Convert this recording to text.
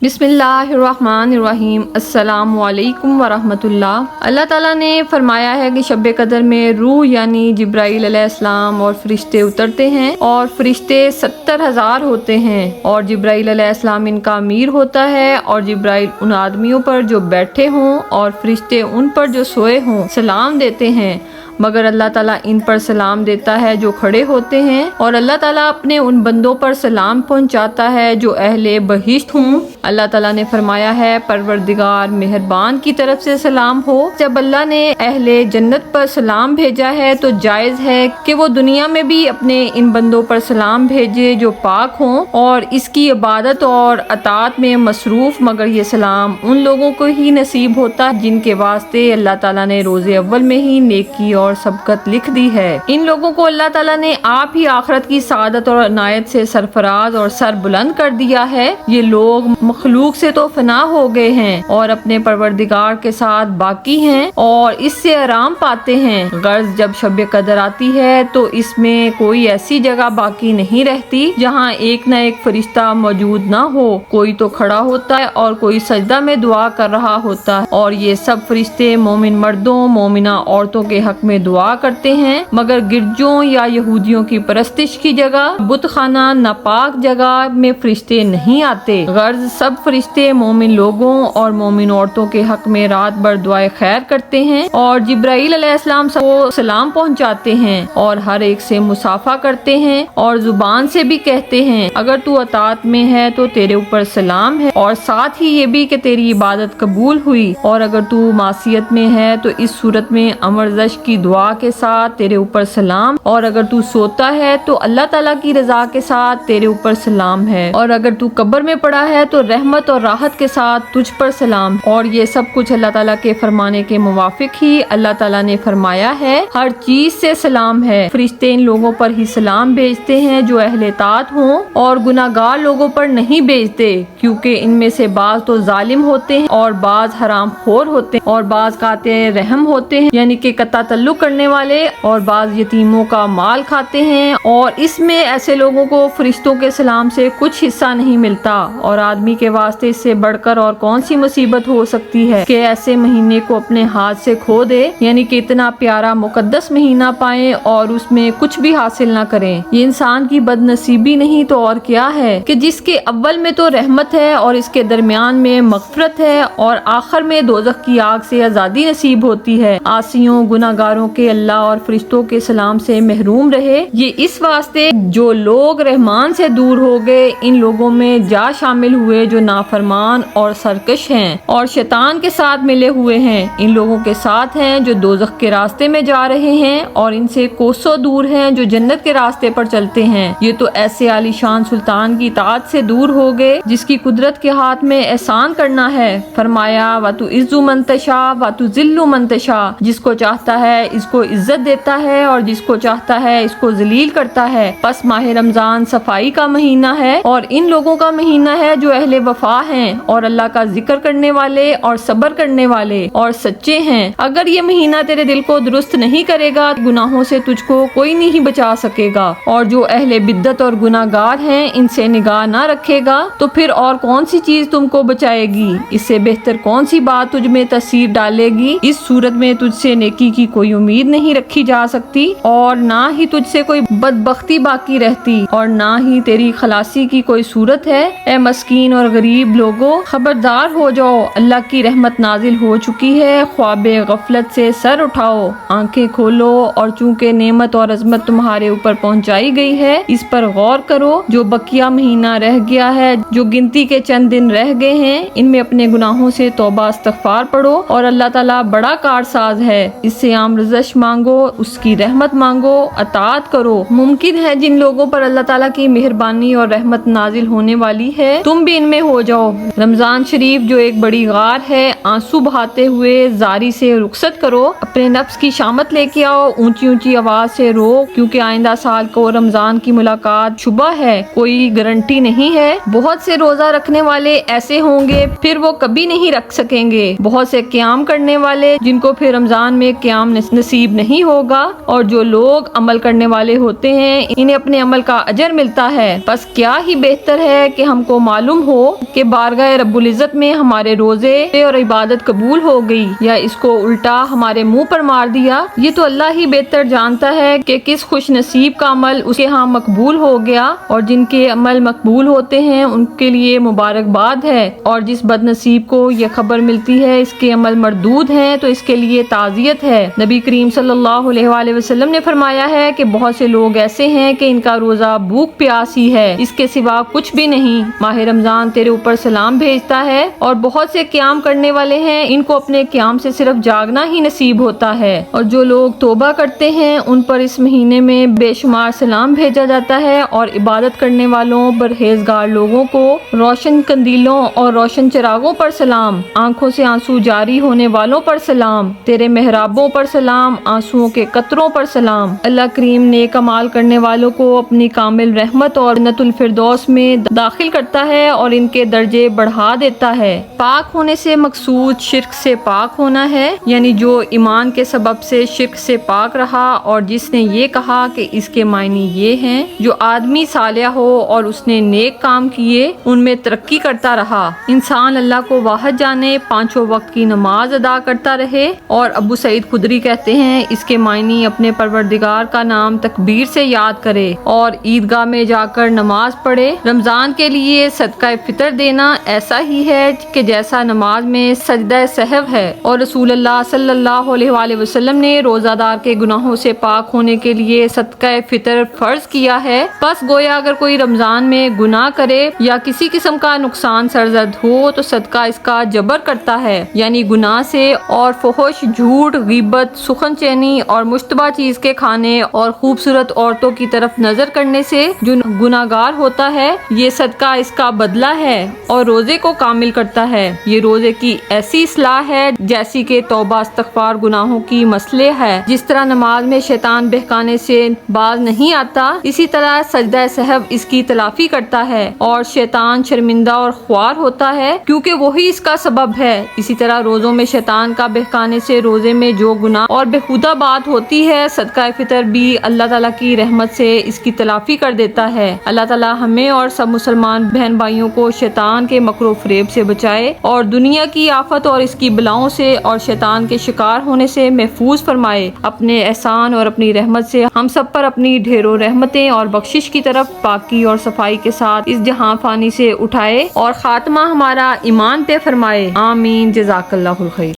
بسم اللہ الرحمن الرحیم۔ السلام علیکم ورحمۃ اللہ۔ اللہ تعالیٰ نے فرمایا ہے کہ شب قدر میں روح یعنی جبرائیل علیہ السلام اور فرشتے اترتے ہیں، اور فرشتے 70,000 ہوتے ہیں، اور جبرائیل علیہ السلام ان کا امیر ہوتا ہے، اور جبرائیل ان آدمیوں پر جو بیٹھے ہوں اور فرشتے ان پر جو سوئے ہوں سلام دیتے ہیں، مگر اللہ تعالیٰ ان پر سلام دیتا ہے جو کھڑے ہوتے ہیں، اور اللہ تعالیٰ اپنے ان بندوں پر سلام پہنچاتا ہے جو اہل بہشت ہوں۔ اللہ تعالیٰ نے فرمایا ہے پروردگار مہربان کی طرف سے سلام ہو۔ جب اللہ نے اہل جنت پر سلام بھیجا ہے تو جائز ہے کہ وہ دنیا میں بھی اپنے ان بندوں پر سلام بھیجے جو پاک ہوں اور اس کی عبادت اور اطاعت میں مصروف، مگر یہ سلام ان لوگوں کو ہی نصیب ہوتا ہے جن کے واسطے اللہ تعالیٰ نے روز اول میں ہی نیکی اور سبقت لکھ دی ہے۔ ان لوگوں کو اللہ تعالیٰ نے آپ ہی آخرت کی سعادت اور عنایت سے سرفراز اور سر بلند کر دیا ہے۔ یہ لوگ مخلوق سے تو فنا ہو گئے ہیں اور اپنے پروردگار کے ساتھ باقی ہیں اور اس سے آرام پاتے ہیں۔ غرض جب شب قدر آتی ہے تو اس میں کوئی ایسی جگہ باقی نہیں رہتی جہاں ایک نہ ایک فرشتہ موجود نہ ہو۔ کوئی تو کھڑا ہوتا ہے اور کوئی سجدہ میں دعا کر رہا ہوتا ہے، اور یہ سب فرشتے مومن مردوں مومنہ عورتوں کے حق میں دعا کرتے ہیں، مگر گرجوں یا یہودیوں کی پرستش کی جگہ، بت خانہ ناپاک جگہ میں فرشتے نہیں آتے۔ غرض سب فرشتے مومن لوگوں اور مومن عورتوں کے حق میں رات بھر دعائے خیر کرتے ہیں، اور جبرائیل علیہ السلام کو سلام پہنچاتے ہیں، اور ہر ایک سے مصافحہ کرتے ہیں، اور زبان سے بھی کہتے ہیں اگر تو اطاعت میں ہے تو تیرے اوپر سلام ہے، اور ساتھ ہی یہ بھی کہ تیری عبادت قبول ہوئی، اور اگر تو معصیت میں ہے تو اس صورت میں امر زش کی دعا کے ساتھ تیرے اوپر سلام، اور اگر تو سوتا ہے تو اللہ تعالیٰ کی رضا کے ساتھ تیرے اوپر سلام ہے، اور اگر تو قبر میں پڑا ہے تو رحمت اور راحت کے ساتھ تجھ پر سلام۔ اور یہ سب کچھ اللہ تعالیٰ کے فرمانے کے موافق ہی اللہ تعالیٰ نے فرمایا ہے۔ ہر چیز سے سلام ہے۔ فرشتے ان لوگوں پر ہی سلام بھیجتے ہیں جو اہل اطاعت ہوں، اور گناہ گار لوگوں پر نہیں بھیجتے، کیونکہ ان میں سے بعض تو ظالم ہوتے ہیں اور بعض حرام خور ہوتے ہیں، اور بعض قاطع رحم ہوتے ہیں یعنی کہ قطع تعلق کرنے والے، اور بعض یتیموں کا مال کھاتے ہیں، اور اس میں ایسے لوگوں کو فرشتوں کے سلام سے کچھ حصہ نہیں ملتا۔ اور آدمی کے واسطے اس سے بڑھ کر اور کون سی مصیبت ہو سکتی ہے کہ ایسے مہینے کو اپنے ہاتھ سے کھو دے، یعنی کہ اتنا پیارا مقدس مہینہ پائیں اور اس میں کچھ بھی حاصل نہ کریں۔ یہ انسان کی بد نصیبی نہیں تو اور کیا ہے کہ جس کے اول میں تو رحمت ہے اور اس کے درمیان میں مغفرت ہے اور آخر میں دوزخ کی آگ سے آزادی نصیب ہوتی ہے۔ عاصیوں گناہ گاروں کے اللہ اور فرشتوں کے سلام سے محروم رہے، یہ اس واسطے جو لوگ رحمان سے دور ہو گئے ان لوگوں میں جا شامل ہوئے جو نافرمان اور سرکش ہیں اور شیطان کے ساتھ ملے ہوئے ہیں، ان لوگوں کے ساتھ ہیں جو دوزخ کے راستے میں جا رہے ہیں اور ان سے کوسوں دور ہیں جو جنت کے راستے پر چلتے ہیں۔ یہ تو ایسے عالی شان سلطان کی اطاعت سے دور ہو گئے جس کی قدرت کے ہاتھ میں احسان کرنا ہے۔ فرمایا وَتُعِزُّ مَن تَشَاءُ وَتُذِلُّ مَن تَشَاءُ، جس کو چاہتا ہے اس کو عزت دیتا ہے اور جس کو چاہتا ہے اس کو ذلیل کرتا ہے۔ پس ماہ رمضان صفائی کا مہینہ ہے اور ان لوگوں کا مہینہ ہے جو اہل وفا ہیں اور اللہ کا ذکر کرنے والے اور صبر کرنے والے اور سچے ہیں۔ اگر یہ مہینہ تیرے دل کو درست نہیں کرے گا گناہوں سے تجھ کو کوئی نہیں بچا سکے گا، اور جو اہل بدعت اور گناہ گار ہیں ان سے نگاہ نہ رکھے گا تو پھر اور کون سی چیز تم کو بچائے گی؟ اس سے بہتر کون سی بات تجھ میں تاثیر ڈالے گی؟ اس صورت میں تجھ سے نیکی کی کوئی امید نہیں رکھی جا سکتی، اور نہ ہی تجھ سے کوئی بدبختی باقی رہتی، اور نہ ہی تیری خلاصی کی کوئی صورت ہے۔ اے مسکین اور غریب لوگوں، خبردار ہو جاؤ، اللہ کی رحمت نازل ہو چکی ہے، خواب غفلت سے سر اٹھاؤ، آنکھیں کھولو، اور چونکہ نعمت اور عظمت تمہارے اوپر پہنچائی گئی ہے اس پر غور کرو۔ جو بقیہ مہینہ رہ گیا ہے، جو گنتی کے چند دن رہ گئے ہیں، ان میں اپنے گناہوں سے توبہ استغفار پڑھو، اور اللہ تعالیٰ بڑا کارساز ہے، اس سے آمرزش مانگو، اس کی رحمت مانگو، اطاعت کرو۔ ممکن ہے جن لوگوں پر اللہ تعالیٰ کی مہربانی اور رحمت نازل ہونے والی ہے تم بھی ان میں ہو جاؤ۔ رمضان شریف جو ایک بڑی غار ہے، آنسو بہاتے ہوئے زاری سے رخصت کرو، اپنے نفس کی شامت لے کے آؤ، اونچی اونچی آواز سے رو، کیونکہ آئندہ سال کو رمضان کی ملاقات شبہ ہے، کوئی گارنٹی نہیں ہے۔ بہت سے روزہ رکھنے والے ایسے ہوں گے پھر وہ کبھی نہیں رکھ سکیں گے، بہت سے قیام کرنے والے جن کو پھر رمضان میں قیام نصیب نہیں ہوگا، اور جو لوگ عمل کرنے والے ہوتے ہیں انہیں اپنے عمل کا اجر ملتا ہے۔ بس کیا ہی بہتر ہے کہ ہم کو معلوم ہو کہ بارگاہ رب العزت میں ہمارے روزے اور عبادت قبول ہو گئی یا اس کو الٹا ہمارے منہ پر مار دیا۔ یہ تو اللہ ہی بہتر جانتا ہے کہ کس خوش نصیب کا عمل اس کے ہاں مقبول ہو گیا، اور جن کے عمل مقبول ہوتے ہیں ان کے لیے مبارکباد ہے، اور جس بد نصیب کو یہ خبر ملتی ہے اس کے عمل مردود ہیں تو اس کے لیے تعزیت ہے۔ نبی کریم صلی اللہ علیہ وآلہ وسلم نے فرمایا ہے کہ بہت سے لوگ ایسے ہیں کہ ان کا روزہ بھوک پیاس ہی ہے، اس کے سوا کچھ بھی نہیں۔ ماہ رمضان تیرے اوپر سلام بھیجتا ہے، اور بہت سے قیام کرنے والے ہیں ان کو اپنے قیام سے صرف جاگنا ہی نصیب ہوتا ہے، اور جو لوگ توبہ کرتے ہیں ان پر اس مہینے میں بے شمار سلام بھیجا جاتا ہے، اور عبادت کرنے والوں پرہیزگار لوگوں کو روشن قندیلوں اور روشن چراغوں پر سلام، آنکھوں سے آنسو جاری ہونے والوں پر سلام، تیرے محرابوں پر سلام، آنسوؤں کے قطروں پر سلام۔ اللہ کریم نیک اعمال کرنے والوں کو اپنی کامل رحمت اور جنت الفردوس میں داخل کرتا ہے اور ان کے درجے بڑھا دیتا ہے۔ پاک ہونے سے مقصود شرک سے پاک ہونا ہے، یعنی جو ایمان کے سبب سے شرک سے پاک رہا، اور جس نے یہ کہا کہ اس کے معنی یہ ہیں جو آدمی صالح ہو اور اس نے نیک کام کیے ان میں ترقی کرتا رہا، انسان اللہ کو واحد جانے، پانچوں وقت کی نماز ادا کرتا رہے۔ اور ابو سعید خدری کہتے ہیں اس کے معنی اپنے پروردگار کا نام تکبیر سے یاد کرے اور عیدگاہ میں جا کر نماز پڑھے۔ رمضان کے لیے صدقہ فطر دینا ایسا ہی ہے کہ جیسا نماز میں سجدہ سہو ہے، اور رسول اللہ صلی اللہ علیہ وآلہ وسلم نے روزہ دار کے گناہوں سے پاک ہونے کے لیے صدقہ فطر فرض کیا ہے۔ بس گویا اگر کوئی رمضان میں گناہ کرے یا کسی قسم کا نقصان سرزد ہو تو صدقہ اس کا جبر کرتا ہے، یعنی گناہ سے اور فحش، جھوٹ، غیبت، سخن چینی اور مشتبہ چیز کے کھانے اور خوبصورت عورتوں کی طرف نظر کرنے سے جو گناہگار ہوتا ہے، یہ صدقہ اس کا بدلہ ہے اور روزے کو کامل کرتا ہے۔ یہ روزے کی ایسی اصلاح ہے جیسی کہ توبہ استغفار گناہوں کی مصلح ہے۔ جس طرح نماز میں شیطان بہکانے سے باز نہیں آتا، اسی طرح سجدہ سہو اس کی تلافی کرتا ہے اور شیطان شرمندہ اور خوار ہوتا ہے کیونکہ وہی اس کا سبب ہے۔ اسی طرح روزوں میں شیطان کا بہکانے سے روزے میں جو گناہ اور بےہودہ بات ہوتی ہے، صدقہ فطر بھی اللہ تعالیٰ کی رحمت سے اس کی تلافی کر دیتا ہے۔ اللہ تعالیٰ ہمیں اور سب مسلمان بہن بھائیوں کو شیطان کے مکر و فریب سے بچائے اور دنیا کی آفت اور اس کی بلاؤں سے اور شیطان کے شکار ہونے سے محفوظ فرمائے۔ اپنے احسان اور اپنی رحمت سے ہم سب پر اپنی ڈھیروں رحمتیں اور بخشش کی طرف پاکی اور صفائی کے ساتھ اس جہاں فانی سے اٹھائے اور خاتمہ ہمارا ایمان پہ فرمائے۔ آمین۔ جزاک اللہ الخیر۔